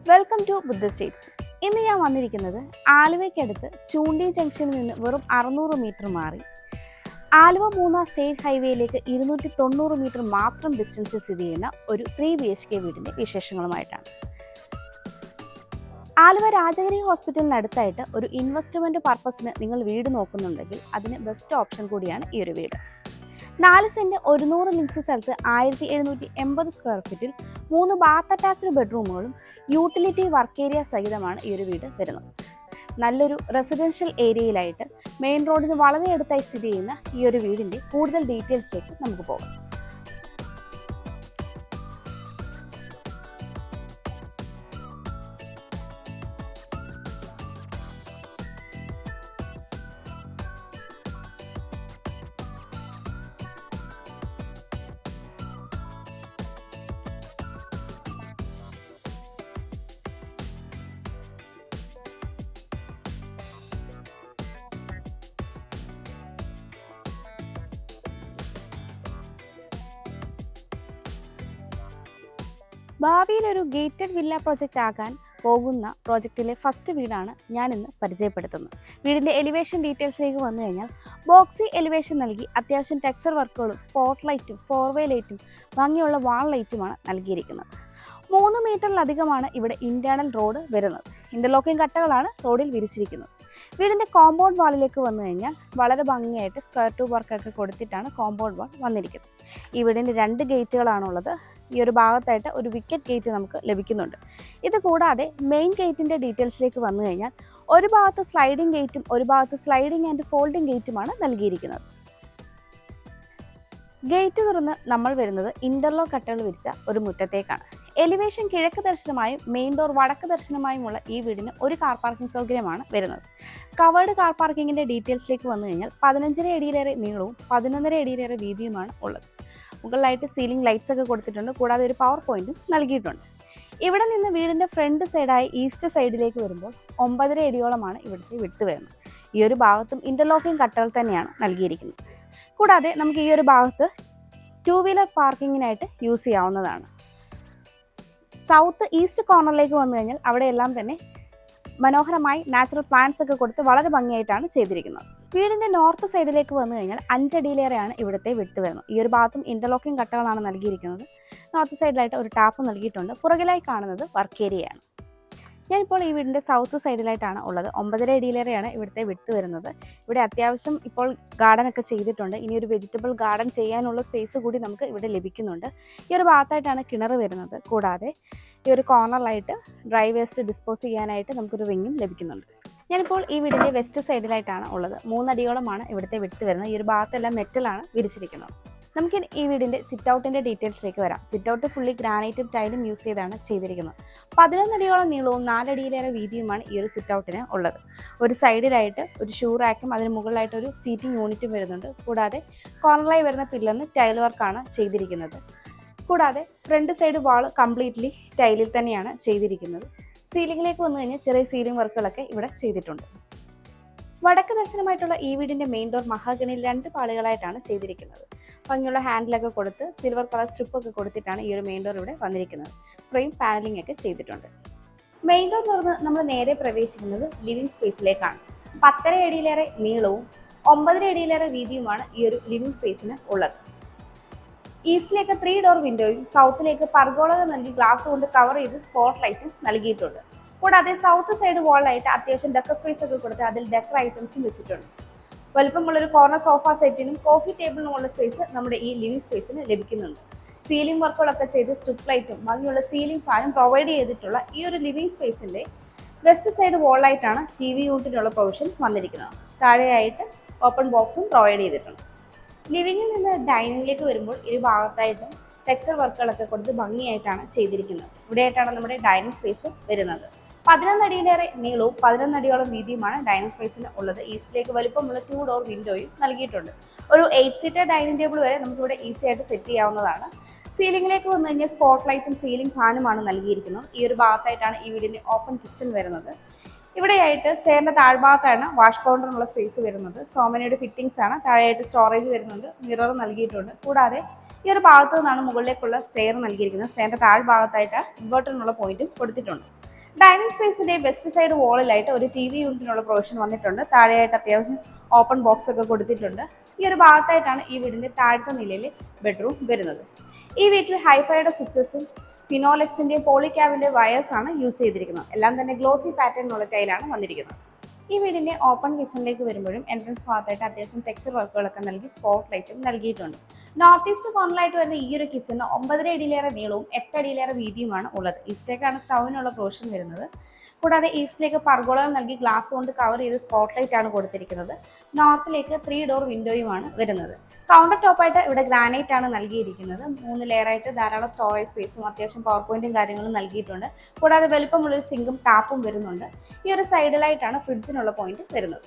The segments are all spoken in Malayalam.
Welcome to Buddha States. ഇന്ന് ഞാൻ വന്നിരിക്കുന്നത് ആലുവയ്ക്കടുത്ത് ചൂണ്ടി ജംഗ്ഷനിൽ നിന്ന് വെറും 600 മീറ്റർ മാറി ആലുവ മൂന്നാർ സ്റ്റേറ്റ് ഹൈവേയിലേക്ക് 290 മീറ്റർ മാത്രം ഡിസ്റ്റൻസിൽ സ്ഥിതി ചെയ്യുന്ന ഒരു 3 BHK വീടിൻ്റെ വിശേഷങ്ങളുമായിട്ടാണ്. ആലുവ രാജഗിരി ഹോസ്പിറ്റലിനടുത്തായിട്ട് ഒരു ഇൻവെസ്റ്റ്മെൻറ്റ് പർപ്പസിന് നിങ്ങൾ വീട് നോക്കുന്നുണ്ടെങ്കിൽ അതിന് ബെസ്റ്റ് ഓപ്ഷൻ കൂടിയാണ് ഈ ഒരു വീട്. 4 സെൻറ്റ് 100 ലിങ്സ് സ്ഥലത്ത് 1780 സ്ക്വയർ ഫീറ്റിൽ 3 ബാത്ത് അറ്റാച്ച്ഡ് ബെഡ്റൂമുകളും യൂട്ടിലിറ്റി വർക്ക് ഏരിയ സഹിതമാണ് ഈ ഒരു വീട് വരുന്നത്. നല്ലൊരു റെസിഡൻഷ്യൽ ഏരിയയിലായിട്ട് മെയിൻ റോഡിന് വളരെ അടുത്തായി സ്ഥിതി ചെയ്യുന്ന ഈ ഒരു വീടിൻ്റെ കൂടുതൽ ഡീറ്റെയിൽസിലേക്ക് നമുക്ക് പോകാം. ഭാവിയിൽ ഒരു ഗേറ്റഡ് വില്ല പ്രോജക്റ്റ് ആകാൻ പോകുന്ന പ്രോജക്റ്റിലെ ഫസ്റ്റ് വീടാണ് ഞാനിന്ന് പരിചയപ്പെടുത്തുന്നത്. വീടിൻ്റെ എലിവേഷൻ ഡീറ്റെയിൽസിലേക്ക് വന്നു കഴിഞ്ഞാൽ ബോക്സി എലിവേഷൻ നൽകി അത്യാവശ്യം ടെക്സ്ചർ വർക്കുകളും സ്പോട്ട് ലൈറ്റും 4-വേ ലൈറ്റും ഭംഗിയുള്ള വാൾ ലൈറ്റുമാണ് നൽകിയിരിക്കുന്നത്. 3 മീറ്ററിലധികമാണ് ഇവിടെ ഇൻറ്റേർണൽ റോഡ് വരുന്നത്. ഇൻ്റർലോക്കിംഗ് കട്ടകളാണ് റോഡിൽ വിരിച്ചിരിക്കുന്നത്. വീടിൻ്റെ കോമ്പൗണ്ട് വാളിലേക്ക് വന്നു കഴിഞ്ഞാൽ വളരെ ഭംഗിയായിട്ട് സ്ക്വയർ ട്യൂബ് വർക്കൊക്കെ കൊടുത്തിട്ടാണ് കോമ്പൗണ്ട് വാൾ വന്നിരിക്കുന്നത്. ഈ വീടിൻ്റെ 2 ഗേറ്റുകളാണുള്ളത്. ഈ ഒരു ഭാഗത്തായിട്ട് ഒരു വിക്കറ്റ് ഗേറ്റ് നമുക്ക് ലഭിക്കുന്നുണ്ട്. ഇത് കൂടാതെ മെയിൻ ഗേറ്റിൻ്റെ ഡീറ്റെയിൽസിലേക്ക് വന്നു കഴിഞ്ഞാൽ ഒരു ഭാഗത്ത് സ്ലൈഡിംഗ് ഗേറ്റും ഒരു ഭാഗത്ത് സ്ലൈഡിംഗ് ആൻഡ് ഫോൾഡിംഗ് ഗേറ്റുമാണ് നൽകിയിരിക്കുന്നത്. ഗേറ്റ് തുറന്ന് നമ്മൾ വരുന്നത് ഇൻ്റർലോക്ക് കട്ടകൾ വിരിച്ച ഒരു മുറ്റത്തേക്കാണ്. എലിവേഷൻ കിഴക്ക് ദർശനമായും മെയിൻ ഡോർ വടക്ക് ദർശനമായുമുള്ള ഈ വീടിന് ഒരു കാർ പാർക്കിംഗ് സൗകര്യമാണ് വരുന്നത്. കവേർഡ് കാർ പാർക്കിങ്ങിൻ്റെ ഡീറ്റെയിൽസിലേക്ക് വന്നു കഴിഞ്ഞാൽ 15.5 അടിയിലേറെ നീളവും 11.5 അടിയിലേറെ വീതിയുമാണ് ഉള്ളത്. മുകളിലായിട്ട് സീലിംഗ് ലൈറ്റ്സ് ഒക്കെ കൊടുത്തിട്ടുണ്ട്. കൂടാതെ ഒരു പവർ പോയിന്റും നൽകിയിട്ടുണ്ട്. ഇവിടെ നിന്ന് വീടിൻ്റെ ഫ്രണ്ട് സൈഡായി ഈസ്റ്റ് സൈഡിലേക്ക് വരുമ്പോൾ 9.5 അടിയോളമാണ് ഇവിടുത്തെ വിട്ട് വരുന്നത്. ഈ ഒരു ഭാഗത്തും ഇൻ്റർലോക്കിംഗ് കട്ടകൾ തന്നെയാണ് നൽകിയിരിക്കുന്നത്. കൂടാതെ നമുക്ക് ഈ ഒരു ഭാഗത്ത് 2 വീലർ പാർക്കിങ്ങിനായിട്ട് യൂസ് ചെയ്യാവുന്നതാണ്. സൗത്ത് ഈസ്റ്റ് കോർണറിലേക്ക് വന്നു കഴിഞ്ഞാൽ അവിടെയെല്ലാം തന്നെ മനോഹരമായി നാച്ചുറൽ പ്ലാന്റ്സ് ഒക്കെ കൊടുത്ത് വളരെ ഭംഗിയായിട്ടാണ് ചെയ്തിരിക്കുന്നത്. വീടിൻ്റെ നോർത്ത് സൈഡിലേക്ക് വന്നു കഴിഞ്ഞാൽ 5 അടിയിലേറെയാണ് ഇവിടുത്തെ വിട്ട് വരുന്നത്. ഈ ഒരു ഭാഗത്തും ഇൻ്റർലോക്കിംഗ് കട്ടകളാണ് നൽകിയിരിക്കുന്നത്. നോർത്ത് സൈഡിലായിട്ട് ഒരു ടാപ്പ് നൽകിയിട്ടുണ്ട്. പുറകിലായി കാണുന്നത് വർക്ക് ഏരിയയാണ്. ഞാനിപ്പോൾ ഈ വീടിൻ്റെ സൗത്ത് സൈഡിലായിട്ടാണ് ഉള്ളത്. 9.5 അടിയിലേറെയാണ് ഇവിടുത്തെ വിട്ട് വരുന്നത്. ഇവിടെ അത്യാവശ്യം ഇപ്പോൾ ഗാർഡൻ ഒക്കെ ചെയ്തിട്ടുണ്ട്. ഇനി ഒരു വെജിറ്റബിൾ ഗാർഡൻ ചെയ്യാനുള്ള സ്പേസ് കൂടി നമുക്ക് ഇവിടെ ലഭിക്കുന്നുണ്ട്. ഈ ഒരു ഭാഗത്തായിട്ടാണ് കിണർ വരുന്നത്. കൂടാതെ ഈ ഒരു കോർണറിലായിട്ട് ഡ്രൈ വേസ്റ്റ് ഡിസ്പോസ് ചെയ്യാനായിട്ട് നമുക്കൊരു റിങ്ങും ലഭിക്കുന്നുണ്ട്. ഞാനിപ്പോൾ ഈ വീടിൻ്റെ വെസ്റ്റ് സൈഡിലായിട്ടാണ് ഉള്ളത്. 3 അടിയോളമാണ് ഇവിടുത്തെ വിട്ട് വരുന്നത്. ഈ ഒരു ഭാഗത്തെല്ലാം മെറ്റലാണ് വിരിച്ചിരിക്കുന്നത്. നമുക്ക് ഈ വീടിൻ്റെ സിറ്റ് ഔട്ടിൻ്റെ ഡീറ്റെയിൽസിലേക്ക് വരാം. സിറ്റ് ഔട്ട് ഫുള്ളി ഗ്രാനൈറ്റും ടൈലും യൂസ് ചെയ്താണ് ചെയ്തിരിക്കുന്നത്. 11 അടിയോളം നീളവും 4 അടിയിലേറെ വീതിയുമാണ് ഈ ഒരു സിറ്റ് ഔട്ടിന് ഉള്ളത്. ഒരു സൈഡിലായിട്ട് ഒരു ഷൂ റാക്കും അതിന് മുകളിലായിട്ട് ഒരു സീറ്റിംഗ് യൂണിറ്റും വരുന്നുണ്ട്. കൂടാതെ കോർണറായി വരുന്ന പില്ലറിന് ടൈൽ വർക്കാണ് ചെയ്തിരിക്കുന്നത്. കൂടാതെ ഫ്രണ്ട് സൈഡ് വാൾ കംപ്ലീറ്റ്ലി ടൈലിൽ തന്നെയാണ് ചെയ്തിരിക്കുന്നത്. സീലിംഗിലേക്ക് വന്നു കഴിഞ്ഞാൽ ചെറിയ സീലിംഗ് വർക്കുകളൊക്കെ ഇവിടെ ചെയ്തിട്ടുണ്ട്. വടക്ക് ദർശനമായിട്ടുള്ള ഈ വീടിൻ്റെ മെയിൻ ഡോർ മഹാഗണിയിൽ 2 പാളികളായിട്ടാണ് ചെയ്തിരിക്കുന്നത്. ഭംഗിയുള്ള ഹാൻഡിലൊക്കെ കൊടുത്ത് സിൽവർ കളർ സ്ട്രിപ്പൊക്കെ കൊടുത്തിട്ടാണ് ഈ ഒരു മെയിൻ ഡോർ ഇവിടെ വന്നിരിക്കുന്നത്. ഫ്രെയിം പാനലിംഗ് ഒക്കെ ചെയ്തിട്ടുണ്ട്. മെയിൻ ഡോർ തുറന്ന് നമ്മൾ നേരെ പ്രവേശിക്കുന്നത് ലിവിംഗ് സ്പേസിലേക്കാണ്. 10.5 അടിയിലേറെ നീളവും 9.5 അടിയിലേറെ വീതിയുമാണ് ഈ ഒരു ലിവിംഗ് സ്പേസിന് ഉള്ളത്. ഈസ്റ്റിലേക്ക് 3 ഡോർ വിൻഡോയും സൗത്തിലേക്ക് പർഗോളകൾ നൽകി ഗ്ലാസ് കൊണ്ട് കവർ ചെയ്ത് സ്പോട്ട് ലൈറ്റും നൽകിയിട്ടുണ്ട്. കൂടാതെ സൗത്ത് സൈഡ് വാളിലായിട്ട് അത്യാവശ്യം ഡെക്കർ സ്പേസ് ഒക്കെ കൊടുത്ത് അതിൽ ഡെക്കർ ഐറ്റംസും വെച്ചിട്ടുണ്ട്. വലുപ്പമുള്ളൊരു കോർണർ സോഫ സെറ്റിനും കോഫി ടേബിളിനുമുള്ള സ്പേസ് നമ്മുടെ ഈ ലിവിംഗ് സ്പേസിന് ലഭിക്കുന്നുണ്ട്. സീലിംഗ് വർക്കുകളൊക്കെ ചെയ്ത് സ്ട്രിപ്പ് ലൈറ്റും ഭംഗിയുള്ള സീലിംഗ് ഫാനും പ്രൊവൈഡ് ചെയ്തിട്ടുള്ള ഈ ഒരു ലിവിംഗ് സ്പേസിൻ്റെ വെസ്റ്റ് സൈഡ് വാളിലായിട്ടാണ് TV യൂണിറ്റിനുള്ള പ്രൊവിഷൻ വന്നിരിക്കുന്നത്. താഴെയായിട്ട് ഓപ്പൺ ബോക്സും പ്രൊവൈഡ് ചെയ്തിട്ടുണ്ട്. ലിവിങ്ങിൽ നിന്ന് ഡൈനിങ്ങിലേക്ക് വരുമ്പോൾ ഈ ഭാഗത്തായിട്ടും ടെക്സ്ചർ വർക്കുകളൊക്കെ കൊടുത്ത് ഭംഗിയായിട്ടാണ് ചെയ്തിരിക്കുന്നത്. ഇവിടെയായിട്ടാണ് നമ്മുടെ ഡൈനിങ് സ്പേസ് വരുന്നത്. 11 അടിയിലേറെ നീളവും 11 അടിയോളം വീതിയുമാണ് ഡൈനിങ് സ്പേസിന് ഉള്ളത്. ഈസ്റ്റിലേക്ക് വലിപ്പമുള്ള 2 ഡോർ വിൻഡോയും നൽകിയിട്ടുണ്ട്. ഒരു 8 സീറ്റർ ഡൈനിങ് ടേബിൾ വരെ നമുക്കിവിടെ ഈസി ആയിട്ട് സെറ്റ് ചെയ്യാവുന്നതാണ്. സീലിംഗിലേക്ക് വന്നു കഴിഞ്ഞാൽ സ്പോട്ട് ലൈറ്റും സീലിംഗ് ഫാനുമാണ് നൽകിയിരിക്കുന്നത്. ഈ ഒരു ഭാഗത്തായിട്ടാണ് ഈ വീടിൻ്റെ ഓപ്പൺ കിച്ചൺ വരുന്നത്. ഇവിടെയായിട്ട് സ്റ്റെയറിൻ്റെ താഴ്ഭാഗത്താണ് വാഷ് കൗണ്ടറിനുള്ള സ്പേസ് വരുന്നത്. സോമനയുടെ ഫിറ്റിംഗ്സ് ആണ്. താഴെയായിട്ട് സ്റ്റോറേജ് വരുന്നുണ്ട്. മിറർ നൽകിയിട്ടുണ്ട്. കൂടാതെ ഈ ഒരു ഭാഗത്തു നിന്നാണ് മുകളിലേക്കുള്ള സ്റ്റെയർ നൽകിയിരിക്കുന്നത്. സ്റ്റെയറിൻ്റെ താഴ്ഭാഗത്തായിട്ട് ഇൻവെർട്ടറിനുള്ള പോയിന്റും കൊടുത്തിട്ടുണ്ട്. ഡൈനിങ് സ്പേസിന്റെ വെസ്റ്റ് സൈഡ് വാളിലായിട്ട് ഒരു ടി വി യൂണിറ്റിനുള്ള പ്രൊവിഷൻ വന്നിട്ടുണ്ട്. താഴെയായിട്ട് അത്യാവശ്യം ഓപ്പൺ ബോക്സ് ഒക്കെ കൊടുത്തിട്ടുണ്ട്. ഈ ഒരു ഭാഗത്തായിട്ടാണ് ഈ വീടിന്റെ താഴത്തെ നിലയിൽ ബെഡ്റൂം വരുന്നത്. ഈ വീട്ടിൽ ഹൈഫൈയുടെ സ്വിച്ചസും ഫിനോലെക്സിന്റെയും പോളിക്യാബിന്റെ വയേഴ്സ് ആണ് യൂസ് ചെയ്തിരിക്കുന്നത്. എല്ലാം തന്നെ ഗ്ലോസി പാറ്റേണിനുള്ള ടൈലാണ് വന്നിരിക്കുന്നത്. ഈ വീടിന്റെ ഓപ്പൺ കിച്ചണിലേക്ക് വരുമ്പോഴും എൻട്രൻസ് ഭാഗത്തായിട്ട് അത്യാവശ്യം ടെക്സ്ചർ വർക്കുകളൊക്കെ നൽകി സ്പോട്ട് ലൈറ്റും നൽകിയിട്ടുണ്ട്. നോർത്ത് ഈസ്റ്റ് കോർണറായിട്ട് വരുന്ന ഈ ഒരു കിച്ചണിന് 9.5 അടിയിലേറെ നീളവും 8 അടിയിലേറെ വീതിയുമാണ് ഉള്ളത്. ഈസ്റ്റിലേക്കാണ് സ്റ്റൗവിനുള്ള പ്രൊവിഷൻ വരുന്നത്. കൂടാതെ ഈസ്റ്റിലേക്ക് പർഗോളകൾ നൽകി ഗ്ലാസ് കൊണ്ട് കവർ ചെയ്ത് സ്പോട്ട് ലൈറ്റ് ആണ് കൊടുത്തിരിക്കുന്നത്. നോർത്തിലേക്ക് 3 ഡോർ വിൻഡോയുമാണ് വരുന്നത്. കൗണ്ടർ ടോപ്പായിട്ട് ഇവിടെ ഗ്രാനൈറ്റ് ആണ് നൽകിയിരിക്കുന്നത്. 3 ലെയറായിട്ട് ധാരാളം സ്റ്റോറേജ് സ്പേസും അത്യാവശ്യം പവർ പോയിന്റും കാര്യങ്ങളും നൽകിയിട്ടുണ്ട്. കൂടാതെ വലുപ്പമുള്ളൊരു സിങ്കും ടാപ്പും വരുന്നുണ്ട്. ഈ ഒരു സൈഡിലായിട്ടാണ് ഫ്രിഡ്ജിനുള്ള പോയിന്റ് വരുന്നത്.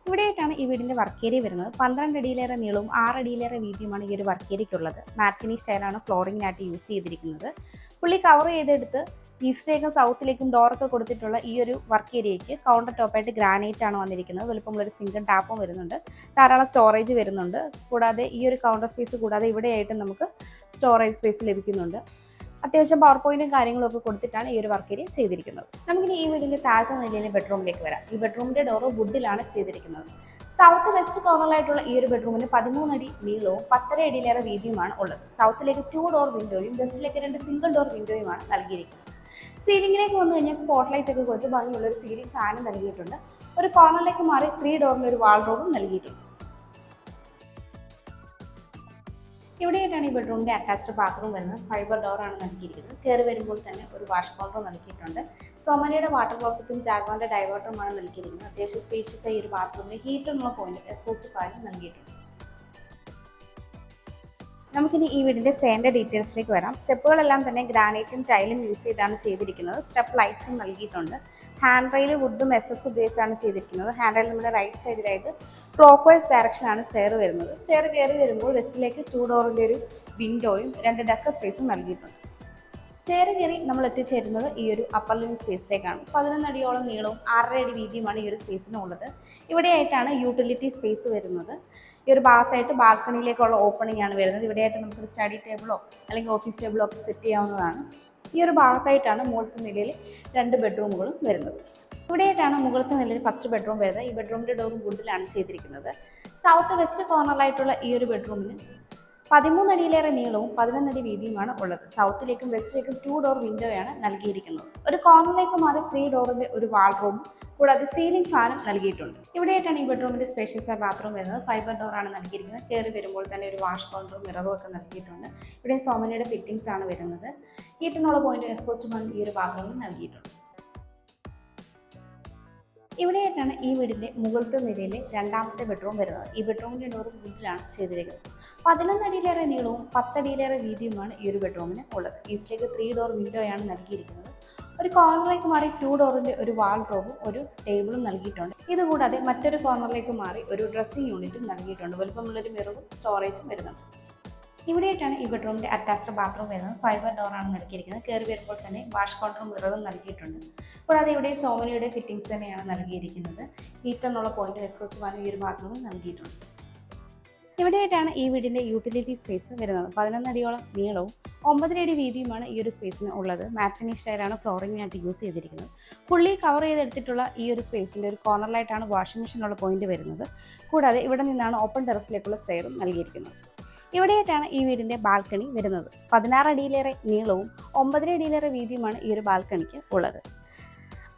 ഇവിടെയായിട്ടാണ് ഈ വീടിന്റെ വർക്ക് ഏരിയ വരുന്നത്. 12 അടിയിലേറെ നീളവും 6 അടിയിലേറെ വീതിയുമാണ് ഈ ഒരു വർക്ക് ഏരിയയ്ക്കുള്ളത്. മാറ്റ് ഫിനിഷ് ടൈലാണ് ഫ്ലോറിങ്ങിനായിട്ട് യൂസ് ചെയ്തിരിക്കുന്നത്. പുള്ളി കവർ ചെയ്തെടുത്ത് ഈസ്റ്റിലേക്കും സൗത്തിലേക്കും ഡോറൊക്കെ കൊടുത്തിട്ടുള്ള ഈ ഒരു വർക്ക് ഏരിയയ്ക്ക് കൗണ്ടർ ടോപ്പായിട്ട് ഗ്രാനൈറ്റ് ആണ് വന്നിരിക്കുന്നത്. വലുപ്പമുള്ളൊരു സിങ്കും ടാപ്പും വരുന്നുണ്ട്. ധാരാളം സ്റ്റോറേജ് വരുന്നുണ്ട്. കൂടാതെ ഈ ഒരു കൗണ്ടർ സ്പേസ് കൂടാതെ ഇവിടെയായിട്ട് നമുക്ക് സ്റ്റോറേജ് സ്പേസ് ലഭിക്കുന്നുണ്ട്. അത്യാവശ്യം പവർ പോയിന്റും കാര്യങ്ങളും ഒക്കെ കൊടുത്തിട്ടാണ് ഈ ഒരു വർക്ക് ഏരിയ ചെയ്തിരിക്കുന്നത്. നമുക്കിനി ഈ വീടിന്റെ താഴത്തെ നിലയിലെ ബെഡ്റൂമിലേക്ക് വരാം. ഈ ബെഡ്റൂമിന്റെ ഡോറ് വുഡിലാണ് ചെയ്തിരിക്കുന്നത്. സൗത്ത് വെസ്റ്റ് കോർണറിലായിട്ടുള്ള ഈ ഒരു ബെഡ്റൂമിന് 13 അടി നീളവും 10.5 അടിയിലേറെ വീതിയുമാണ് ഉള്ളത്. സൗത്തിലേക്ക് 2 ഡോർ വിൻഡോയും വെസ്റ്റിലേക്ക് 2 സിംഗിൾ ഡോർ വിൻഡോയുമാണ് നൽകിയിരിക്കുന്നത്. സീലിംഗിലേക്ക് വന്നു കഴിഞ്ഞാൽ സ്പോട്ട് ലൈറ്റ് ഒക്കെ കൊടുത്ത് ഭംഗിയുള്ളൊരു സീലിംഗ് ഫാനും നൽകിയിട്ടുണ്ട്. ഒരു കോർണറിലേക്ക് മാറി 3 ഡോറിന്റെ ഒരു വാൾഡ്രോബും നൽകിയിട്ടുണ്ട്. ഇവിടെയായിട്ടാണ് ഈ ബെഡ്റൂമിന്റെ അറ്റാച്ച്ഡ് ബാത്റൂം വരുന്നത്. ഫൈബർ ഡോറാണ് നൽകിയിരിക്കുന്നത്. കയറി വരുമ്പോൾ തന്നെ ഒരു വാഷ് കൗണ്ടർ നൽകിയിട്ടുണ്ട്. സൊമനിയുടെ വാട്ടർ ക്ലോസറ്റും ജാഗ്വാറിന്റെ ഡൈവേർട്ടറുമാണ് നൽകിയിരിക്കുന്നത്. അത്യാവശ്യം സ്പേഷ്യസ് ആയി ഒരു ബാത്റൂമിന് ഹീറ്ററിനുള്ള പോയിന്റ് എക്സ്പോസ്റ്റ് ഫാനും നൽകിയിട്ടുണ്ട്. നമുക്കിനി ഈ വീടിന്റെ സ്റ്റെയറിന്റെ ഡീറ്റെയിൽസിലേക്ക് വരാം. സ്റ്റെപ്പുകളെല്ലാം തന്നെ ഗ്രാനൈറ്റും ടൈലും യൂസ് ചെയ്താണ് ചെയ്തിരിക്കുന്നത്. സ്റ്റെപ്പ് ലൈറ്റ്സും നൽകിയിട്ടുണ്ട്. ഹാൻഡ് റെയിൽ വുഡും എസ്എസ് ഉപയോഗിച്ചാണ് ചെയ്തിരിക്കുന്നത്. ഹാൻഡ് റെയിൽ നമ്മുടെ റൈറ്റ് സൈഡിലായിട്ട് ക്ലോക്ക് വൈസ് ഡയറക്ഷനാണ് സ്റ്റെയർ വരുന്നത്. സ്റ്റെയർ കയറി വരുമ്പോൾ വെസ്റ്റിലേക്ക് 2 ഡോറിന്റെ ഒരു വിൻഡോയും 2 ഡെക്കർ സ്പേസും നൽകിയിട്ടുണ്ട്. സ്റ്റെയർ കയറി നമ്മൾ എത്തിച്ചേരുന്നത് ഈ ഒരു അപ്പർ ലിവിംഗ് സ്പേസിലേക്കാണ്. 11 അടിയോളം നീളവും 6.5 അടി വീതിയുമാണ് ഈ ഒരു സ്പേസിനുള്ളത്. ഇവിടെയായിട്ടാണ് യൂട്ടിലിറ്റി സ്പേസ് വരുന്നത്. ഈ ഒരു ഭാഗത്തായിട്ട് ബാൽക്കണിയിലേക്കുള്ള ഓപ്പണിംഗ് ആണ് വരുന്നത്. ഇവിടെയായിട്ട് നമുക്കൊരു സ്റ്റഡി ടേബിളോ അല്ലെങ്കിൽ ഓഫീസ് ടേബിളോ ഒക്കെ സെറ്റ് ചെയ്യാവുന്നതാണ്. ഈ ഒരു ഭാഗത്തായിട്ടാണ് മുകളിലത്തെ നിലയിൽ 2 ബെഡ്റൂമുകളും വരുന്നത്. ഇവിടെയായിട്ടാണ് മുകളിലത്തെ നിലയിൽ ഫസ്റ്റ് ബെഡ്റൂം വരുന്നത്. ഈ ബെഡ്റൂമിൻ്റെ ഡോറും വുഡിലാണ് ചെയ്തിരിക്കുന്നത്. സൗത്ത് വെസ്റ്റ് കോർണറിലായിട്ടുള്ള ഈ ഒരു ബെഡ്റൂമിന് 13 അടിയിലേറെ നീളവും 11 അടി വീതിയുമാണ് ഉള്ളത്. സൗത്തിലേക്കും വെസ്റ്റിലേക്കും 2 ഡോർ വിൻഡോയാണ് നൽകിയിരിക്കുന്നത്. ഒരു കോർണറിലേക്ക് മാറി 3 ഡോറിന്റെ ഒരു വാൾഡ്രോബും കൂടാതെ സീലിംഗ് ഫാനും നൽകിയിട്ടുണ്ട്. ഇവിടെയായിട്ടാണ് ഈ ബെഡ്റൂമിന്റെ സ്പേഷ്യസ് ബാത്റൂം വരുന്നത്. ഫൈബർ ഡോറാണ് നൽകിയിരിക്കുന്നത്. കയറി വരുമ്പോൾ തന്നെ ഒരു വാഷ് കൗണ്ടറും മിററും ഒക്കെ നൽകിയിട്ടുണ്ട്. ഇവിടെ സോമനിയുടെ ഫിറ്റിംഗ്സ് ആണ് വരുന്നത്. ഹീറ്റിനുള്ള പോയിന്റ് എക്സ്പോസ്റ്റ് ഫാനും ഈ ഒരു ബാത്റൂമിൽ നൽകിയിട്ടുണ്ട്. ഇവിടെയായിട്ടാണ് ഈ വീടിന്റെ മുകളിലത്തെ നിലയിലെ 2ാമത്തെ ബെഡ്റൂം വരുന്നത്. ഈ ബെഡ്റൂമിന്റെ ഡോറും വുഡിലാണ് ചെയ്തിരിക്കുന്നത്. 11 അടിയിലേറെ നീളവും 10 അടിയിലേറെ വീതിയുമാണ് ഈ ഒരു ബെഡ്റൂമിന് ഉള്ളത്. ഈസ്റ്റിലേക്ക് 3 ഡോർ വിൻഡോയാണ് നൽകിയിരിക്കുന്നത്. ഒരു കോർണറിലേക്ക് മാറി 2 ഡോറിന്റെ ഒരു വാൾഡ്രോബും ഒരു ടേബിളും നൽകിയിട്ടുണ്ട്. ഇതുകൂടാതെ മറ്റൊരു കോർണറിലേക്ക് മാറി ഒരു ഡ്രസ്സിംഗ് യൂണിറ്റും നൽകിയിട്ടുണ്ട്. വലുപ്പമുള്ളൊരു മിററും സ്റ്റോറേജും വരുന്നുണ്ട്. ഇവിടെയായിട്ടാണ് ഈ ബെഡ്റൂമിന്റെ അറ്റാച്ച്ഡ് ബാത്റൂം വരുന്നത്. ഫൈബർ ഡോറാണ് നൽകിയിരിക്കുന്നത്. കയറി വരുമ്പോൾ തന്നെ വാഷ് കൗണ്ടറും മിററും നൽകിയിട്ടുണ്ട്. കൂടാതെ ഇവിടെ സോമനിയുടെ ഫിറ്റിംഗ്സ് തന്നെയാണ് നൽകിയിരിക്കുന്നത്. ഹീറ്ററിനുള്ള പോയിന്റ് എക്സ്പോസ്റ്റ് ഫാനും ഈ ഒരു ബാത്റൂമിൽ നൽകിയിട്ടുണ്ട്. ഇവിടെയായിട്ടാണ് ഈ വീടിന്റെ യൂട്ടിലിറ്റി സ്പേസ് വരുന്നത്. 11 അടിയോളം നീളവും 9 അടി വീതിയുമാണ് ഈ ഒരു സ്പേസിന് ഉള്ളത്. മാറ്റ് ഫിനിഷ് ടൈലാണ് ഫ്ലോറിങ്ങിനായിട്ട് യൂസ് ചെയ്തിരിക്കുന്നത്. ഫുള്ളി കവർ ചെയ്തെടുത്തിട്ടുള്ള ഈ ഒരു സ്പേസിൻ്റെ ഒരു കോർണറിലായിട്ടാണ് വാഷിംഗ് മെഷീനുള്ള പോയിന്റ് വരുന്നത്. കൂടാതെ ഇവിടെ നിന്നാണ് ഓപ്പൺ ടെറസിലേക്കുള്ള സ്റ്റെയറും നൽകിയിരിക്കുന്നത്. ഇവിടെയായിട്ടാണ് ഈ വീടിന്റെ ബാൽക്കണി വരുന്നത്. 16 അടിയിലേറെ നീളവും 9 അടിയിലേറെ വീതിയുമാണ് ഈ ഒരു ബാൽക്കണിക്ക് ഉള്ളത്.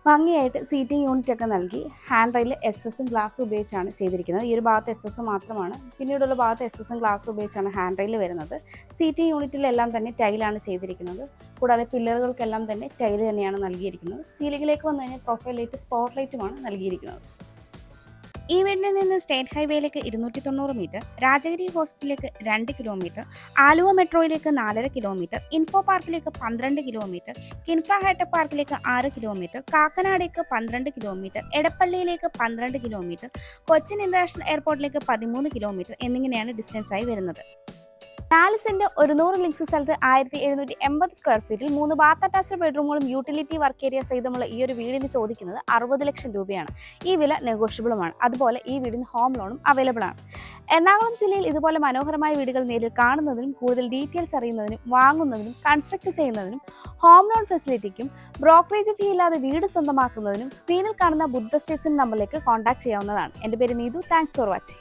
ഭംഗിയായിട്ട് സീറ്റിംഗ് യൂണിറ്റ് ഒക്കെ നൽകി ഹാൻഡ് റെയിൽ എസ്എസും ഗ്ലാസും ഉപയോഗിച്ചാണ് ചെയ്തിരിക്കുന്നത്. ഈ ഒരു ഭാഗത്ത് എസ്എസ് മാത്രമാണ്. പിന്നീടുള്ള ഭാഗത്ത് എസ്എസും ഗ്ലാസും ഉപയോഗിച്ചാണ് ഹാൻഡ് റെയിൽ വരുന്നത്. സീറ്റിംഗ് യൂണിറ്റിലെല്ലാം തന്നെ ടൈലാണ് ചെയ്തിരിക്കുന്നത്. കൂടാതെ പില്ലറുകൾക്കെല്ലാം തന്നെ ടൈൽ തന്നെയാണ് നൽകിയിരിക്കുന്നത്. സീലിംഗിലേക്ക് വന്നു കഴിഞ്ഞാൽ പ്രൊഫൈൽ ലൈറ്റ് സ്പോട്ട് ലൈറ്റുമാണ് നൽകിയിരിക്കുന്നത്. ഈ വീടിൽ നിന്ന് സ്റ്റേറ്റ് ഹൈവേയിലേക്ക് 290 മീറ്റർ, രാജഗിരി ഹോസ്പിറ്റലിലേക്ക് 2 കിലോമീറ്റർ, ആലുവ മെട്രോയിലേക്ക് 4.5 കിലോമീറ്റർ, ഇൻഫോ പാർക്കിലേക്ക് 12 കിലോമീറ്റർ, കിൻഫ്ര ഹൈടെക് പാർക്കിലേക്ക് 6 കിലോമീറ്റർ, കാക്കനാടേക്ക് 12 കിലോമീറ്റർ, എടപ്പള്ളിയിലേക്ക് 12 കിലോമീറ്റർ, കൊച്ചിൻ ഇന്റർനാഷണൽ എയർപോർട്ടിലേക്ക് 13 കിലോമീറ്റർ എന്നിങ്ങനെയാണ് ഡിസ്റ്റൻസ് ആയി വരുന്നത്. 4 സെന്റ് 100 ലിങ്സ് സ്ഥലത്ത് 1780 സ്ക്വയർ ഫീറ്റിൽ 3 ബാത്ത് അറ്റാച്ച്ഡ് ബെഡ്റൂമുകളും യൂട്ടിലിറ്റി വർക്ക് ഏരിയ സഹിതമുള്ള ഈ ഒരു വീടിന് ചോദിക്കുന്നത് 60 ലക്ഷം രൂപയാണ്. ഈ വില നെഗോഷ്യബിളുമാണ്. അതുപോലെ ഈ വീടിന് ഹോം ലോണും അവൈലബിൾ ആണ്. എറണാകുളം ജില്ലയിൽ ഇതുപോലെ മനോഹരമായ വീടുകൾ നേരിൽ കാണുന്നതിനും കൂടുതൽ ഡീറ്റെയിൽസ് അറിയുന്നതിനും വാങ്ങുന്നതിനും കൺസ്ട്രക്ട് ചെയ്യുന്നതിനും ഹോം ലോൺ ഫെസിലിറ്റിക്കും ബ്രോക്കറേജ് ഫീ ഇല്ലാതെ വീട് സ്വന്തമാക്കുന്നതിനും സ്ക്രീനിൽ കാണുന്ന ബുദ്ധ സ്റ്റേഷൻ നമ്പറിലേക്ക് കോൺടാക്ട് ചെയ്യാവുന്നതാണ്. എൻ്റെ പേര് നീതു. Thanks for watching.